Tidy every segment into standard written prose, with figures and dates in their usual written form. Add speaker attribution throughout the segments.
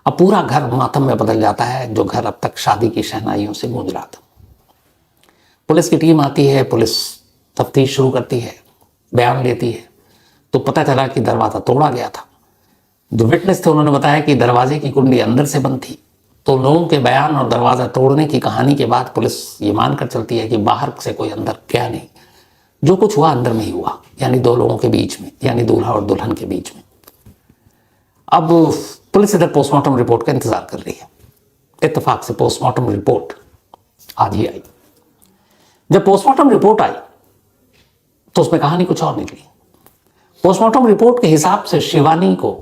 Speaker 1: अब पूरा घर मातम में बदल जाता है, जो घर अब तक शादी की शहनाइयों से गूंज रहा था। पुलिस की टीम आती है, पुलिस तफ्तीश शुरू करती है, बयान लेती है, तो पता चला कि दरवाज़ा तोड़ा गया था। जो विटनेस थे उन्होंने बताया कि दरवाजे की कुंडी अंदर से बंद थी। तो लोगों के बयान और दरवाज़ा तोड़ने की कहानी के बाद पुलिस ये मानकर चलती है कि बाहर से कोई अंदर गया नहीं, जो कुछ हुआ अंदर में ही हुआ, यानी दो लोगों के बीच में, यानी दूल्हा और दुल्हन के बीच में। अब पुलिस इधर पोस्टमार्टम रिपोर्ट का इंतजार कर रही है। इत्तेफाक से पोस्टमार्टम रिपोर्ट आज ही आई। जब पोस्टमार्टम रिपोर्ट आई तो उसमें कहानी कुछ और निकली। पोस्टमार्टम रिपोर्ट के हिसाब से शिवानी को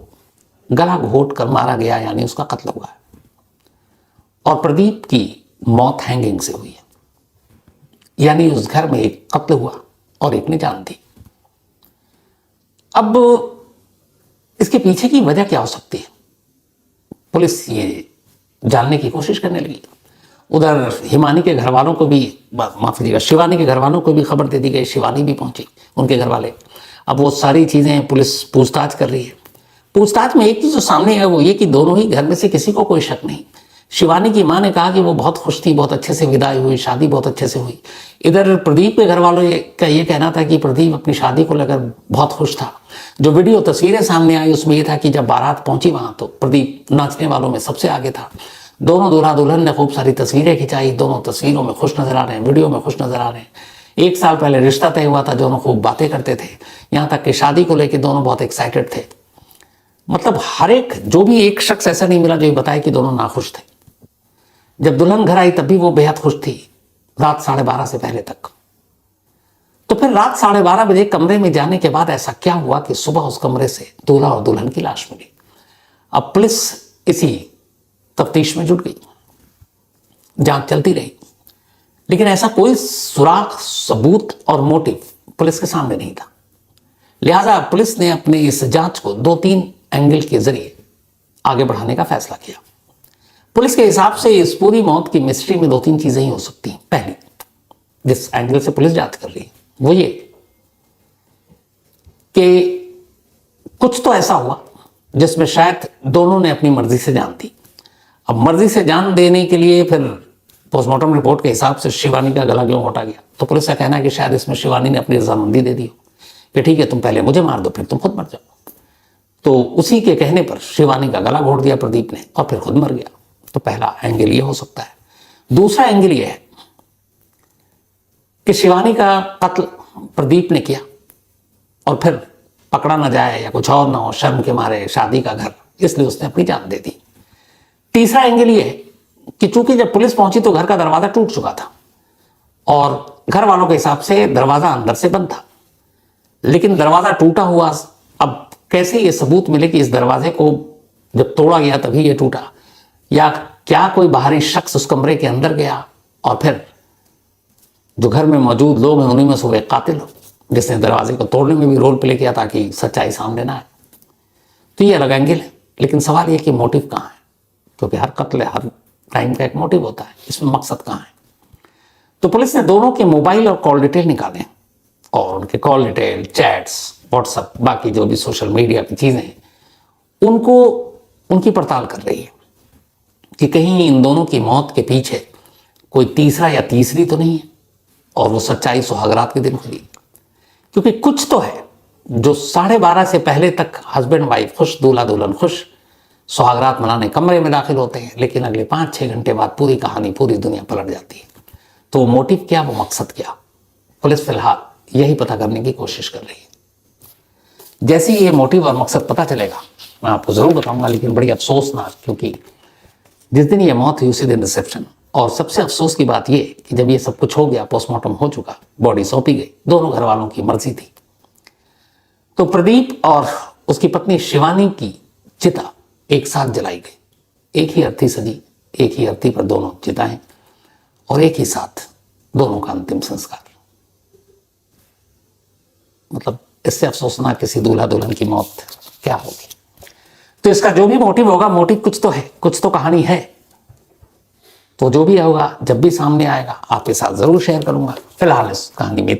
Speaker 1: गला घोट कर मारा गया, यानी उसका कत्ल हुआ है, और प्रदीप की मौत हैंगिंग से हुई है, यानी उस घर में एक कत्ल हुआ और एक ने जान दी। अब इसके पीछे की वजह क्या हो सकती है, पुलिस ये जानने की कोशिश करने लगी। उधर हिमानी के घर वालों को भी, माफ कीजिएगा, शिवानी के घर वालों को भी खबर दे दी गई। शिवानी भी पहुंची, उनके घर वाले। अब वो सारी चीज़ें पुलिस पूछताछ कर रही है। पूछताछ में एक चीज़ जो सामने है वो ये कि दोनों ही घर में से किसी को कोई शक नहीं। शिवानी की माँ ने कहा कि वो बहुत खुश थी, बहुत अच्छे से विदाई हुई, शादी बहुत अच्छे से हुई। इधर प्रदीप के घर वालों का ये कहना था कि प्रदीप अपनी शादी को लेकर बहुत खुश था। जो वीडियो तस्वीरें सामने आई उसमें ये था कि जब बारात पहुंची वहां तो प्रदीप नाचने वालों में सबसे आगे था। दोनों दूल्हा दुल्हन ने खूब सारी तस्वीरें खिंचाई, दोनों तस्वीरों में खुश नजर आ रहे हैं, वीडियो में खुश नजर आ रहे हैं। 1 साल पहले रिश्ता तय हुआ था, दोनों खूब बातें करते थे, यहाँ तक कि शादी को लेकर दोनों बहुत एक्साइटेड थे। मतलब हर एक, जो भी एक शख्स ऐसा नहीं मिला जो ये बताए कि दोनों नाखुश थे। जब दुल्हन घर आई तब भी वो बेहद खुश थी, रात 12:30 से पहले तक। तो फिर रात 12:30 बजे कमरे में जाने के बाद ऐसा क्या हुआ कि सुबह उस कमरे से दूल्हा और दुल्हन की लाश मिली। अब पुलिस इसी तफ्तीश में जुट गई, जांच चलती रही, लेकिन ऐसा कोई सुराग, सबूत और मोटिव पुलिस के सामने नहीं था। लिहाजा पुलिस ने अपनी इस जांच को 2-3 एंगल के जरिए आगे बढ़ाने का फैसला किया। पुलिस के हिसाब से इस पूरी मौत की मिस्ट्री में 2-3 चीजें ही हो सकती हैं। पहली, जिस एंगल से पुलिस जांच कर रही है वो ये कि कुछ तो ऐसा हुआ जिसमें शायद दोनों ने अपनी मर्जी से जान दी। अब मर्जी से जान देने के लिए फिर पोस्टमार्टम रिपोर्ट के हिसाब से शिवानी का गला क्यों घोटा गया, तो पुलिस का कहना है कि शायद इसमें शिवानी ने अपनी रजामंदी दे दी कि ठीक है तुम पहले मुझे मार दो फिर तुम खुद मर जाओ। तो उसी के कहने पर शिवानी का गला घोट दिया प्रदीप ने और फिर खुद मर गया। तो पहला एंगल ये हो सकता है। दूसरा एंगल ये है कि शिवानी का कत्ल प्रदीप ने किया और फिर पकड़ा ना जाए या कुछ और ना हो, शर्म के मारे, शादी का घर, इसलिए उसने अपनी जान दे दी। तीसरा एंगल ये है कि चूंकि जब पुलिस पहुंची तो घर का दरवाजा टूट चुका था और घर वालों के हिसाब से दरवाजा अंदर से बंद था, लेकिन दरवाजा टूटा हुआ, अब कैसे ये सबूत मिले कि इस दरवाजे को जब तोड़ा गया तभी ये टूटा, या क्या कोई बाहरी शख्स उस कमरे के अंदर गया और फिर जो घर में मौजूद लोग हैं उन्हीं में से वो एक कातिल हो जिसने दरवाजे को तोड़ने में भी रोल प्ले किया ताकि सच्चाई सामने ना आए। तो ये अलग एंगल है, लेकिन सवाल ये कि मोटिव कहाँ है, क्योंकि हर कत्ल, हर क्राइम का एक मोटिव होता है, इसमें मकसद कहाँ है। तो पुलिस ने दोनों के मोबाइल और कॉल डिटेल निकाले और उनके कॉल डिटेल, चैट्स, व्हाट्सएप, बाकी जो भी सोशल मीडिया की चीजें हैं उनको, उनकी पड़ताल कर रही है कि कहीं इन दोनों की मौत के पीछे कोई तीसरा या तीसरी तो नहीं है और वो सच्चाई सुहागरात के दिन खुली। क्योंकि कुछ तो है जो 12:30 से पहले तक हस्बैंड वाइफ खुश, दूल्हा दुल्हन खुश, सुहागरात मनाने कमरे में दाखिल होते हैं, लेकिन अगले 5-6 घंटे बाद पूरी कहानी, पूरी दुनिया पलट जाती है। तो वो मोटिव क्या, वो मकसद क्या, पुलिस फिलहाल यही पता करने की कोशिश कर रही है। जैसे ही ये मोटिव और मकसद पता चलेगा मैं आपको जरूर बताऊंगा, लेकिन बड़ी अफसोसनाक, क्योंकि जिस दिन ये मौत हुई उसी दिन रिसेप्शन। और सबसे अफसोस की बात ये कि जब ये सब कुछ हो गया, पोस्टमार्टम हो चुका, बॉडी सौंपी गई, दोनों घर वालों की मर्जी थी, तो प्रदीप और उसकी पत्नी शिवानी की चिता एक साथ जलाई गई। एक ही अर्थी सजी, एक ही अर्थी पर दोनों चिताएं और एक ही साथ दोनों का अंतिम संस्कार। मतलब इससे अफसोसनाक किसी दूल्हा दुल्हन की मौत क्या होगी। तो इसका जो भी मोटिव होगा, मोटिव कुछ तो है, कुछ तो कहानी है। तो जो भी होगा, जब भी सामने आएगा आपके साथ जरूर शेयर करूंगा। फिलहाल इस कहानी में